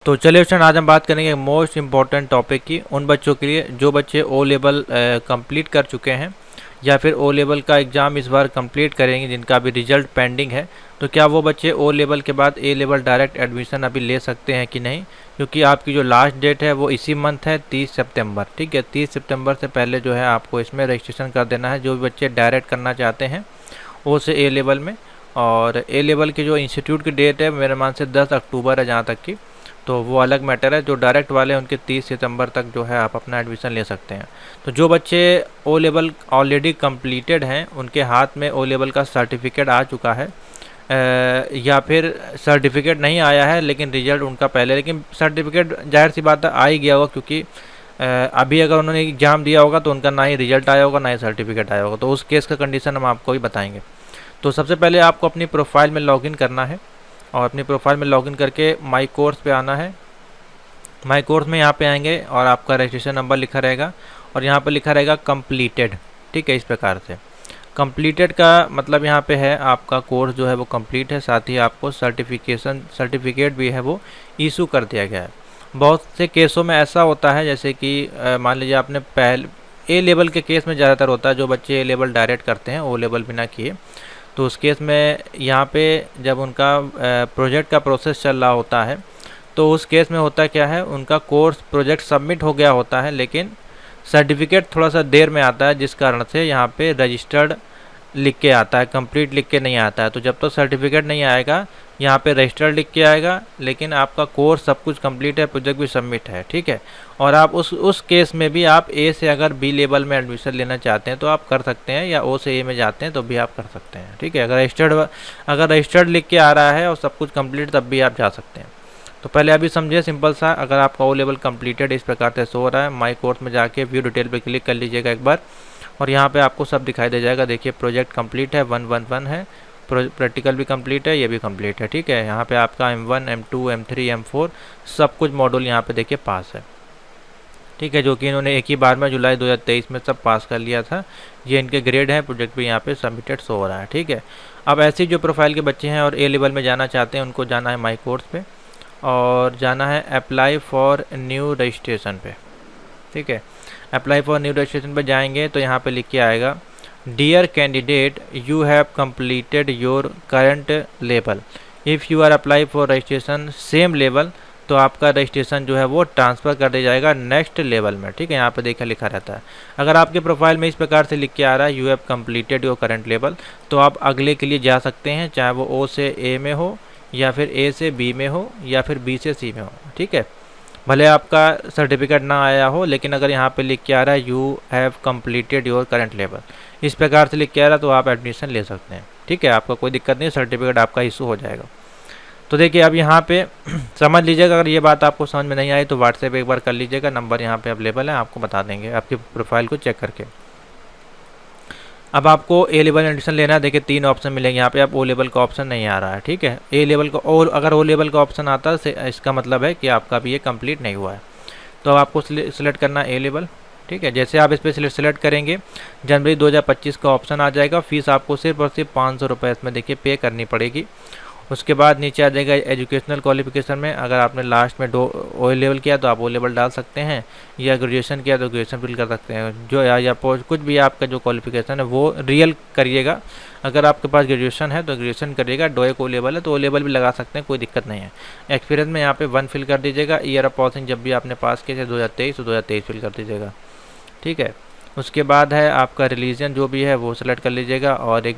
तो चलिए स्टूडेंट, आज हम बात करेंगे मोस्ट इम्पॉर्टेंट टॉपिक की उन बच्चों के लिए जो बच्चे ओ लेवल कंप्लीट कर चुके हैं या फिर ओ लेवल का एग्ज़ाम इस बार कंप्लीट करेंगे, जिनका अभी रिजल्ट पेंडिंग है। तो क्या वो बच्चे ओ लेवल के बाद ए लेवल डायरेक्ट एडमिशन अभी ले सकते हैं कि नहीं, क्योंकि आपकी जो लास्ट डेट है वो इसी मंथ है 30 सितंबर। ठीक है, 30 सितंबर से पहले जो है आपको इसमें रजिस्ट्रेशन कर देना है, जो भी बच्चे डायरेक्ट करना चाहते हैं ओ से ए लेवल में। और ए लेवल की जो इंस्टीट्यूट की डेट है मेरे मान से 10 अक्टूबर है जहाँ तक की, तो वो अलग मैटर है। जो डायरेक्ट वाले हैं उनके 30 सितंबर तक जो है आप अपना एडमिशन ले सकते हैं। तो जो बच्चे ओ लेवल ऑलरेडी कंप्लीटेड हैं उनके हाथ में ओ लेवल का सर्टिफिकेट आ चुका है, या फिर सर्टिफिकेट नहीं आया है लेकिन रिजल्ट उनका पहले, लेकिन सर्टिफिकेट जाहिर सी बात है आ ही गया होगा, क्योंकि अभी अगर उन्होंने एग्ज़ाम दिया होगा तो उनका ना ही रिजल्ट आया होगा ना ही सर्टिफिकेट आया होगा। तो उस केस का कंडीशन हम आपको ही बताएंगे। तो सबसे पहले आपको अपनी प्रोफाइल में लॉगिन करना है और अपनी प्रोफाइल में लॉगिन करके माई कोर्स पे आना है। माई कोर्स में यहाँ पे आएंगे और आपका रजिस्ट्रेशन नंबर लिखा रहेगा और यहाँ पे लिखा रहेगा कंप्लीटेड। ठीक है, इस प्रकार से कंप्लीटेड का मतलब यहाँ पे है आपका कोर्स जो है वो कंप्लीट है, साथ ही आपको सर्टिफिकेट भी है वो इशू कर दिया गया है। बहुत से केसों में ऐसा होता है, जैसे कि मान लीजिए आपने पहले ए लेवल के केस में ज़्यादातर होता है, जो बच्चे ए लेवल डायरेक्ट करते हैं ओ लेवल बिना किए, तो उस केस में यहाँ पे जब उनका प्रोजेक्ट का प्रोसेस चल रहा होता है तो उस केस में होता क्या है, उनका कोर्स प्रोजेक्ट सबमिट हो गया होता है लेकिन सर्टिफिकेट थोड़ा सा देर में आता है, जिस कारण से यहाँ पे रजिस्टर्ड लिख के आता है, कंप्लीट लिख के नहीं आता है। तो जब तक सर्टिफिकेट नहीं आएगा यहाँ पे रजिस्टर्ड लिख के आएगा, लेकिन आपका कोर्स सब कुछ कंप्लीट है, प्रोजेक्ट भी सबमिट है। ठीक है, और आप उस केस में भी आप ए से अगर बी लेवल में एडमिशन लेना चाहते हैं तो आप कर सकते हैं, या ओ से ए में जाते हैं तो भी आप कर सकते हैं। ठीक है, अगर रजिस्टर्ड लिख के आ रहा है और सब कुछ कंप्लीट तब भी आप जा सकते हैं। तो पहले अभी समझिए सिंपल सा, अगर आपका ओ लेवल कंप्लीटेड इस प्रकार से शो हो रहा है, माई कोर्स में जाके व्यू डिटेल पे क्लिक कर लीजिएगा एक बार और यहाँ पे आपको सब दिखाई दे जाएगा। देखिए प्रोजेक्ट कंप्लीट है, 111 है, प्रैक्टिकल भी कंप्लीट है, ये भी कंप्लीट है। ठीक है, यहाँ पे आपका M1 M2 M3 M4 सब कुछ मॉड्यूल यहाँ पे देखिए पास है। ठीक है, जो कि इन्होंने एक ही बार में जुलाई 2023 में सब पास कर लिया था। ये इनके ग्रेड हैं, प्रोजेक्ट भी यहाँ पे सबमिटेड शो हो रहा है। ठीक है, अब ऐसी जो प्रोफाइल के बच्चे हैं और ए लेवल में जाना चाहते हैं उनको जाना है माई कोर्स पे और जाना है अप्लाई फॉर न्यू रजिस्ट्रेशन पे। ठीक है, अप्लाई फॉर न्यू रजिस्ट्रेशन पे जाएंगे तो यहाँ पे लिख के आएगा, dear candidate you have completed your current level, if you are apply for registration same level, तो आपका रजिस्ट्रेशन जो है वो ट्रांसफ़र कर दिया जाएगा नेक्स्ट लेवल में। ठीक है, यहाँ पे देखा लिखा रहता है। अगर आपके प्रोफाइल में इस प्रकार से लिख के आ रहा है you have completed your current level, तो आप अगले के लिए जा सकते हैं, चाहे वो ओ से ए में हो या फिर ए से बी में हो या फिर बी से सी में हो। ठीक है, भले आपका सर्टिफिकेट ना आया हो, लेकिन अगर यहाँ पे लिख के आ रहा है you have completed your current level, इस प्रकार से लिख के आ रहा है, तो आप एडमिशन ले सकते हैं। ठीक है, आपका कोई दिक्कत नहीं, सर्टिफिकेट आपका इशू हो जाएगा। तो देखिए अब यहाँ पे समझ लीजिएगा, अगर ये बात आपको समझ में नहीं आई तो व्हाट्सएप एक बार कर लीजिएगा, नंबर यहाँ पे अवेलेबल है, आपको बता देंगे आपकी प्रोफाइल को चेक करके। अब आपको ए लेवल एडमिशन लेना है, देखिए 3 ऑप्शन मिलेंगे यहाँ पे, आप ओ लेवल का ऑप्शन नहीं आ रहा है। ठीक है, ए लेवल का अगर ओ लेवल का ऑप्शन आता है इसका मतलब है कि आपका भी ये कंप्लीट नहीं हुआ है। तो अब आपको सिलेक्ट करना है ए लेवल। ठीक है, जैसे आप इस पर सिलेक्ट करेंगे जनवरी 2025 का ऑप्शन आ जाएगा। फीस आपको सिर्फ और सिर्फ 500 रुपये इसमें देखिए पे करनी पड़ेगी। उसके बाद नीचे आ जाएगा एजुकेशनल क्वालिफिकेशन में, अगर आपने लास्ट में ओ लेवल किया तो आप ओ लेवल डाल सकते हैं, या ग्रेजुएशन किया तो ग्रेजुएशन फिल कर सकते हैं, जो या कुछ भी आपका जो क्वालिफिकेशन है वो रियल करिएगा। अगर आपके पास ग्रेजुएशन है तो ग्रेजुएशन करिएगा, डोएक ओ लेवल है तो ओ लेवल भी लगा सकते हैं, कोई दिक्कत नहीं है। एक्सपीरियंस में यहाँ पे 1 फिल कर दीजिएगा, ईयर ऑफ पासिंग जब भी आपने पास किया 2023 तो 2023 फिल कर दीजिएगा। ठीक है, उसके बाद है आपका रिलीजन जो भी है वो सेलेक्ट कर लीजिएगा, और एक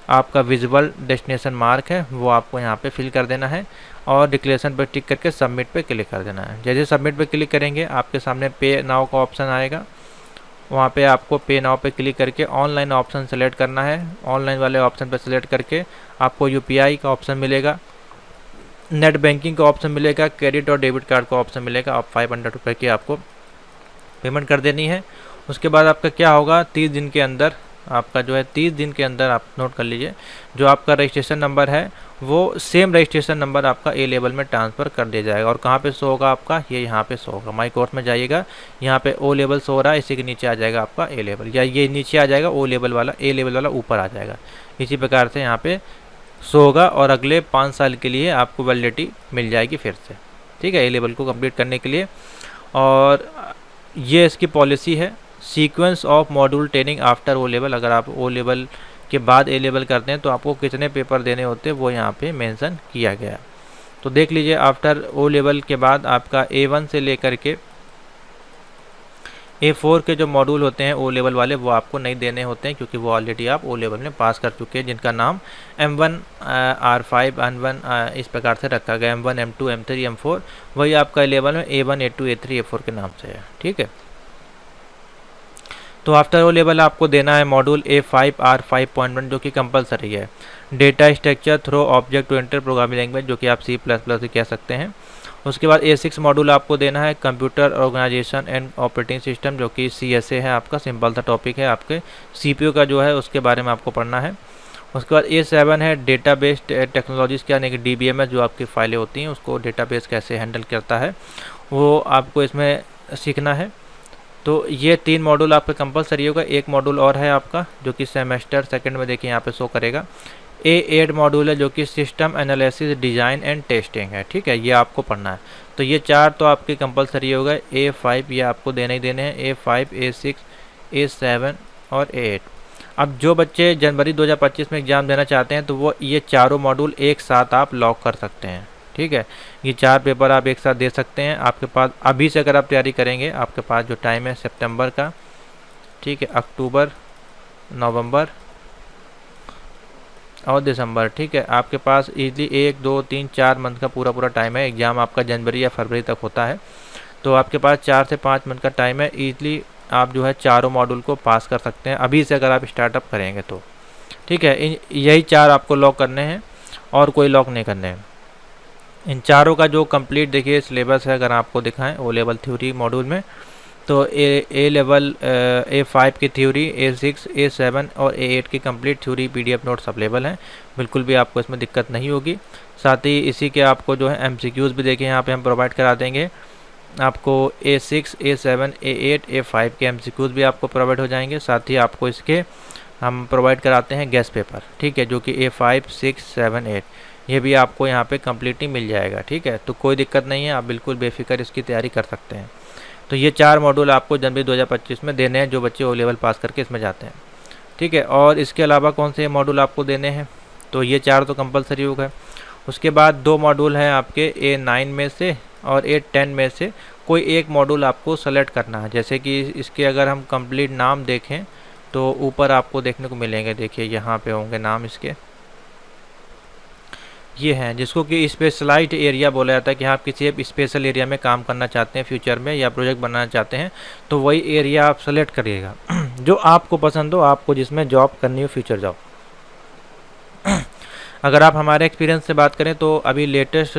आपका विजुअल डेस्टिनेशन मार्क है वो आपको यहाँ पे फिल कर देना है, और डिक्लेरेशन पर टिक करके सबमिट पे क्लिक कर देना है। जैसे सबमिट पे क्लिक करेंगे आपके सामने पे नाउ का ऑप्शन आएगा, वहाँ पे आपको पे नाउ पे क्लिक करके ऑनलाइन ऑप्शन सेलेक्ट करना है। ऑनलाइन वाले ऑप्शन पर सेलेक्ट करके आपको UPI का ऑप्शन मिलेगा, नेट बैंकिंग का ऑप्शन मिलेगा, क्रेडिट और डेबिट कार्ड का ऑप्शन मिलेगा। आप 500 रुपये की आपको पेमेंट कर देनी है। उसके बाद आपका क्या होगा, 30 दिन के अंदर आपका जो है 30 दिन के अंदर आप नोट कर लीजिए, जो आपका रजिस्ट्रेशन नंबर है वो सेम रजिस्ट्रेशन नंबर आपका ए लेवल में ट्रांसफ़र कर दिया जाएगा। और कहाँ पे शो होगा आपका, ये यहाँ पे शो होगा। माई कोर्स में जाइएगा, यहाँ पे ओ लेवल शो हो रहा है, इसी के नीचे आ जाएगा आपका ए लेवल, या ये नीचे आ जाएगा ओ लेवल वाला, ए लेवल वाला ऊपर आ जाएगा। इसी प्रकार से यहाँ पे शो होगा और अगले 5 साल के लिए आपको वैलिडिटी मिल जाएगी फिर से। ठीक है, ए लेवल को कंप्लीट करने के लिए। और ये इसकी पॉलिसी है, sequence of module training after O level. अगर आप ओ लेवल के बाद ए लेवल करते हैं तो आपको कितने पेपर देने होते हैं वो यहाँ पे मेंशन किया गया है। तो देख लीजिए, आफ्टर ओ लेवल के बाद आपका A1 से लेकर के A4 के जो मॉड्यूल होते हैं ओ लेवल वाले वो आपको नहीं देने होते हैं, क्योंकि वो ऑलरेडी आप ओ लेवल में पास कर चुके हैं, जिनका नाम M1 R5 N1 इस प्रकार से रखा गया, M1 M2 M3 M4, वही आपका लेवल में A1 A2 A3 A4 के नाम से है। ठीक है, तो आफ्टर ओ लेवल आपको देना है मॉड्यूल A5 R5.1 जो कि कंपलसरी है, data structure through object oriented programming language, जो कि आप C++ भी कह सकते हैं। उसके बाद A6 मॉड्यूल आपको देना है computer organisation and operating system, जो कि CSA है आपका, सिंपल सा टॉपिक है, आपके CPU का जो है उसके बारे में आपको पढ़ना है। उसके बाद A7 है डेटाबेस टेक्नोलॉजीज़ के, यानी कि DBMS, जो आपकी फाइलें होती हैं उसको डेटाबेस कैसे हैंडल करता है वो आपको इसमें सीखना है। तो ये 3 मॉड्यूल आपका कंपलसरी होगा। एक मॉड्यूल और है आपका जो कि सेमेस्टर सेकंड में देखिए यहाँ पे शो करेगा, A8 मॉड्यूल है जो कि system analysis design and testing है। ठीक है, ये आपको पढ़ना है। तो ये 4 तो आपके कंपलसरी होगा। A5 ये आपको देने ही देने हैं, A5 A6 A7 और A8। अब जो बच्चे जनवरी 2025 में एग्ज़ाम देना चाहते हैं तो वो ये चारों मॉड्यूल एक साथ आप लॉक कर सकते हैं। ठीक है, ये 4 पेपर आप एक साथ दे सकते हैं। आपके पास अभी से अगर आप तैयारी करेंगे, आपके पास जो टाइम है सितंबर का, ठीक है, अक्टूबर, नवंबर और दिसंबर, ठीक है, आपके पास इजीली 1 2 3 4 मंथ का पूरा टाइम है। एग्ज़ाम आपका जनवरी या फरवरी तक होता है, तो आपके पास 4 से 5 मंथ का टाइम है। इजीली आप जो है चारों मॉड्यूल को पास कर सकते हैं अभी से अगर आप स्टार्टअप करेंगे तो। ठीक है, यही 4 आपको लॉक करने हैं और कोई लॉक नहीं करने हैं। इन चारों का जो कंप्लीट देखिए सिलेबस है, अगर आपको दिखाएं ओ लेवल थ्योरी मॉड्यूल में, तो ए लेवल A5 की थ्योरी, A6 A7 और A8 की complete theory PDF notes available हैं, बिल्कुल भी आपको इसमें दिक्कत नहीं होगी। साथ ही इसी के आपको जो है MCQs भी देखिए यहाँ पे हम प्रोवाइड करा देंगे आपको। A6 A7 A8 A5 के MCQs भी आपको प्रोवाइड हो जाएंगे। साथ ही आपको इसके हम प्रोवाइड कराते हैं गेस्ट पेपर, ठीक है, जो कि A5 6 7 8 ये भी आपको यहाँ पे कम्प्लीटली मिल जाएगा। ठीक है, तो कोई दिक्कत नहीं है, आप बिल्कुल बेफिक्र इसकी तैयारी कर सकते हैं। तो ये 4 मॉड्यूल आपको जनवरी 2025 में देने हैं जो बच्चे ओ लेवल पास करके इसमें जाते हैं। ठीक है, और इसके अलावा कौन से मॉड्यूल आपको देने हैं, तो ये 4 तो कंपलसरी हो गए। उसके बाद 2 मॉड्यूल हैं आपके A9 में से और A10 में से कोई एक मॉड्यूल आपको सेलेक्ट करना है। जैसे कि इसके अगर हम कंप्लीट नाम देखें तो ऊपर आपको देखने को मिलेंगे, देखिए यहाँ पे होंगे नाम इसके, ये हैं जिसको कि स्पेशलाइज्ड एरिया बोला जाता है कि आप किसी एक स्पेशल एरिया में काम करना चाहते हैं फ्यूचर में या प्रोजेक्ट बनाना चाहते हैं, तो वही एरिया आप सेलेक्ट करिएगा जो आपको पसंद हो, आपको जिसमें जॉब करनी हो, फ्यूचर जॉब। अगर आप हमारे एक्सपीरियंस से बात करें तो अभी लेटेस्ट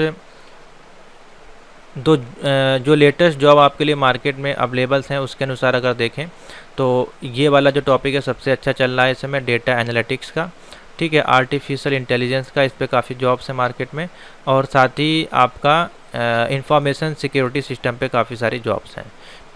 जो लेटेस्ट जॉब आपके लिए मार्केट में अवेलेबल्स हैं उसके अनुसार अगर देखें तो ये वाला जो टॉपिक है सबसे अच्छा चल रहा है इस समय, डेटा एनालिटिक्स का। ठीक है, आर्टिफिशियल इंटेलिजेंस का, इस पे काफ़ी जॉब्स है मार्केट में। और साथ ही आपका इंफॉर्मेशन सिक्योरिटी सिस्टम पे काफ़ी सारी जॉब्स हैं।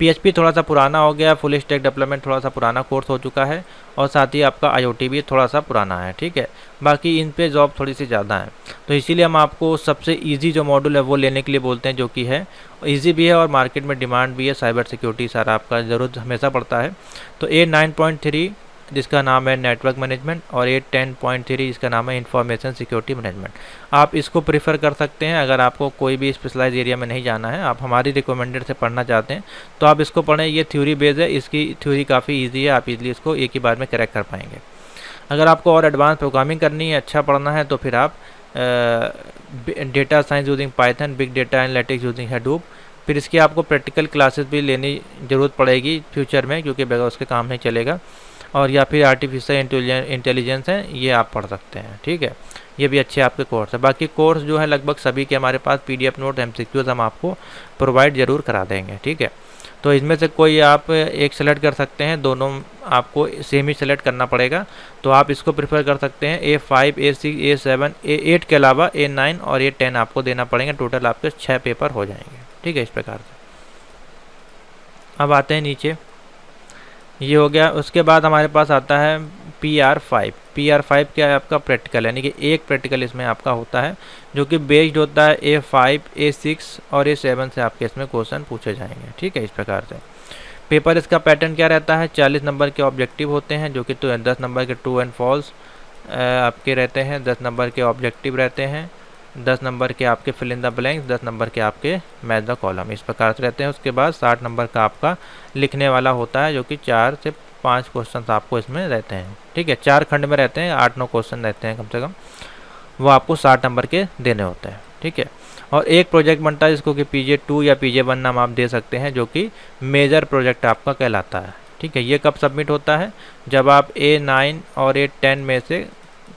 PHP थोड़ा सा पुराना हो गया, फुल स्टैक डेवलपमेंट थोड़ा सा पुराना कोर्स हो चुका है, और साथ ही आपका IoT भी थोड़ा सा पुराना है। ठीक है, बाकी इन पे जॉब थोड़ी सी ज़्यादा है, तो इसीलिए हम आपको सबसे ईजी जो मॉड्यूल है वो लेने के लिए बोलते हैं, जो कि है ईजी भी है और मार्केट में डिमांड भी है। साइबर सिक्योरिटी सारा आपका ज़रूरत हमेशा पड़ता है। तो A9.3 जिसका नाम है नेटवर्क मैनेजमेंट और A10.3 जिसका नाम है इंफॉर्मेशन सिक्योरिटी मैनेजमेंट, आप इसको प्रीफर कर सकते हैं। अगर आपको कोई भी स्पेशलाइज एरिया में नहीं जाना है, आप हमारी रिकमेंडेड से पढ़ना चाहते हैं तो आप इसको पढ़ें। ये थ्योरी बेस है, इसकी थ्योरी काफ़ी ईजी है, आप इजीली इसको एक ही बार में क्रैक कर पाएंगे। अगर आपको और एडवांस प्रोग्रामिंग करनी है, अच्छा पढ़ना है, तो फिर आप data science using Python, big data analytics using Hadoop, फिर इसकी आपको प्रैक्टिकल क्लासेस भी लेनी ज़रूरत पड़ेगी फ्यूचर में, क्योंकि बगैर उसके काम नहीं चलेगा। और या फिर आर्टिफिशियल इंटेलिजेंस है, ये आप पढ़ सकते हैं। ठीक है, ये भी अच्छे आपके कोर्स है। बाकी कोर्स जो है लगभग सभी के हमारे पास PDF नोट MCQs हम आपको प्रोवाइड ज़रूर करा देंगे। ठीक है, तो इसमें से कोई आप एक सेलेक्ट कर सकते हैं, दोनों आपको सेम ही सेलेक्ट करना पड़ेगा। तो आप इसको प्रेफर कर सकते हैं। A5 A6 A7 A8 के अलावा A9 और A10 आपको देना पड़ेंगे। टोटल आपके 6 पेपर हो जाएंगे। ठीक है, इस प्रकार से। अब आते हैं नीचे, ये हो गया। उसके बाद हमारे पास आता है PR5। PR5 क्या है आपका प्रैक्टिकल, यानी कि एक प्रैक्टिकल इसमें आपका होता है जो कि बेस्ड होता है A5, A6 और A7 से आपके इसमें क्वेश्चन पूछे जाएंगे। ठीक है, इस प्रकार से पेपर इसका पैटर्न क्या रहता है, 40 नंबर के ऑब्जेक्टिव होते हैं जो कि 10 नंबर के ट्रू एंड फॉल्स आपके रहते हैं, 10 नंबर के ऑब्जेक्टिव रहते हैं, 10 नंबर के आपके fill in the blanks, 10 number के आपके मैच द कॉलम, इस प्रकार से रहते हैं। उसके बाद 60 नंबर का आपका लिखने वाला होता है जो कि 4 से 5 क्वेश्चन आपको इसमें रहते हैं। ठीक है, 4 खंड में रहते हैं, 8-9 क्वेश्चन रहते हैं कम से कम, वो आपको 60 नंबर के देने होते हैं। ठीक है, और एक प्रोजेक्ट बनता है जिसको कि PJ2 या PJ1 नाम आप दे सकते हैं, जो कि मेजर प्रोजेक्ट आपका कहलाता है। ठीक है, ये कब सबमिट होता है, जब आप A9 और A10 में से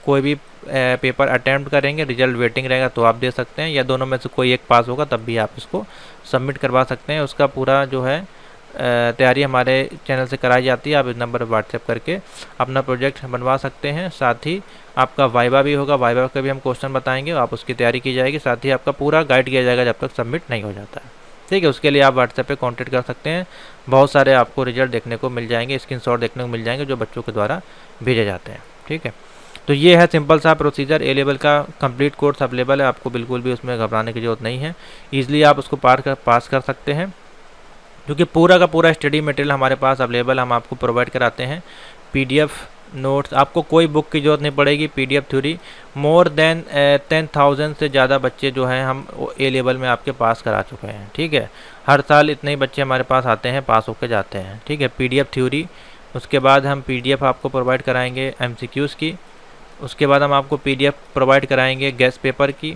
कोई भी पेपर अटैम्प्ट करेंगे, रिजल्ट वेटिंग रहेगा तो आप दे सकते हैं, या दोनों में से कोई एक पास होगा तब भी आप इसको सबमिट करवा सकते हैं। उसका पूरा जो है तैयारी हमारे चैनल से कराई जाती है, आप इस नंबर पर व्हाट्सएप करके अपना प्रोजेक्ट बनवा सकते हैं। साथ ही आपका वाइवा भी होगा, वाइवा का भी हम क्वेश्चन बताएंगे, आप उसकी तैयारी की जाएगी। साथ ही आपका पूरा गाइड किया जाएगा जब तक सबमिट नहीं हो जाता है। ठीक है, उसके लिए आप व्हाट्सएप पे कांटेक्ट कर सकते हैं। बहुत सारे आपको रिजल्ट देखने को मिल जाएंगे, स्क्रीनशॉट देखने को मिल जाएंगे जो बच्चों के द्वारा भेजे जाते हैं। ठीक है, तो ये है सिंपल सा प्रोसीजर। A लेवल का कंप्लीट कोर्स अवेलेबल है, आपको बिल्कुल भी उसमें घबराने की जरूरत नहीं है, ईजिली आप उसको पास कर सकते हैं, क्योंकि पूरा का पूरा स्टडी मटेरियल हमारे पास अवेलेबल हम आपको प्रोवाइड कराते हैं। PDF नोट्स, आपको कोई बुक की ज़रूरत नहीं पड़ेगी। PDF थ्योरी मोर देन 10,000 से ज़्यादा बच्चे जो हैं हम A लेवल में आपके पास करा चुके हैं। ठीक है, हर साल इतने ही बच्चे हमारे पास आते हैं, पास होकर जाते हैं। ठीक है, PDF थ्योरी, उसके बाद हम PDF आपको प्रोवाइड कराएंगे MCQs की, उसके बाद हम आपको PDF प्रोवाइड कराएंगे गेस्ट पेपर की।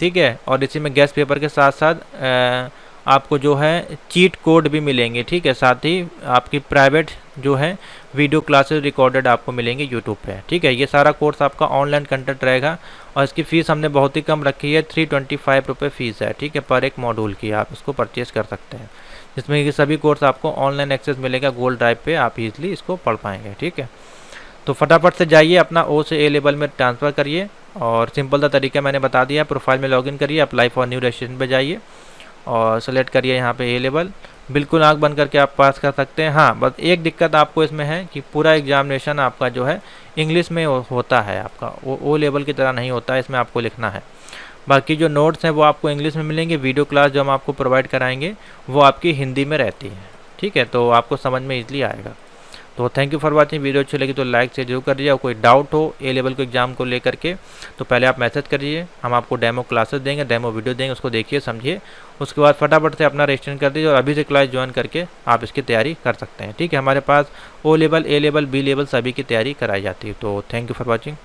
ठीक है, और इसी में गेस्ट पेपर के साथ साथ आपको जो है चीट कोड भी मिलेंगे। ठीक है, साथ ही आपकी प्राइवेट जो है वीडियो क्लासेस रिकॉर्डेड आपको मिलेंगे यूट्यूब पे। ठीक है, ये सारा कोर्स आपका ऑनलाइन कंटेंट रहेगा, और इसकी फ़ीस हमने बहुत ही कम रखी है, 325 रुपये फ़ीस है। ठीक है, पर एक मॉड्यूल की आप इसको परचेज़ कर सकते हैं, जिसमें ये सभी कोर्स आपको ऑनलाइन एक्सेस मिलेगा गूगल ड्राइव पे, आप ईजिली इसको पढ़ पाएंगे। ठीक है, तो फटाफट से जाइए अपना O से A लेवल में ट्रांसफ़र करिए, और सिंपल सा तरीका मैंने बता दिया। प्रोफाइल में लॉगिन करिए, अप्लाई फॉर न्यू रजिस्ट्रेशन पे जाइए और सेलेक्ट करिए यहाँ पे A लेवल, बिल्कुल आंख बंद करके आप पास कर सकते हैं। हाँ, बस एक दिक्कत आपको इसमें है कि पूरा एग्जामिनेशन आपका जो है इंग्लिश में होता है, आपका O लेवल की तरह नहीं होता है, इसमें आपको लिखना है। बाकी जो नोट्स हैं वो आपको इंग्लिश में मिलेंगे, वीडियो क्लास जो हम आपको प्रोवाइड कराएंगे वो आपकी हिंदी में रहती है। ठीक है, तो आपको समझ में ईजिली आएगा। तो thank you for watching. Video अच्छी लगी तो लाइक से जरूर कर दीजिए, और कोई डाउट हो A लेवल के एग्जाम को लेकर के तो पहले आप मैसेज करिए, हम आपको डेमो क्लासेस देंगे, डेमो वीडियो देंगे, उसको देखिए समझिए, उसके बाद फटाफट से अपना रजिस्ट्रेशन कर दीजिए और अभी से क्लास ज्वाइन करके आप इसकी तैयारी कर सकते हैं। ठीक है, हमारे पास O level, A level, B level सभी की तैयारी कराई जाती है। तो थैंक यू फॉर वॉचिंग।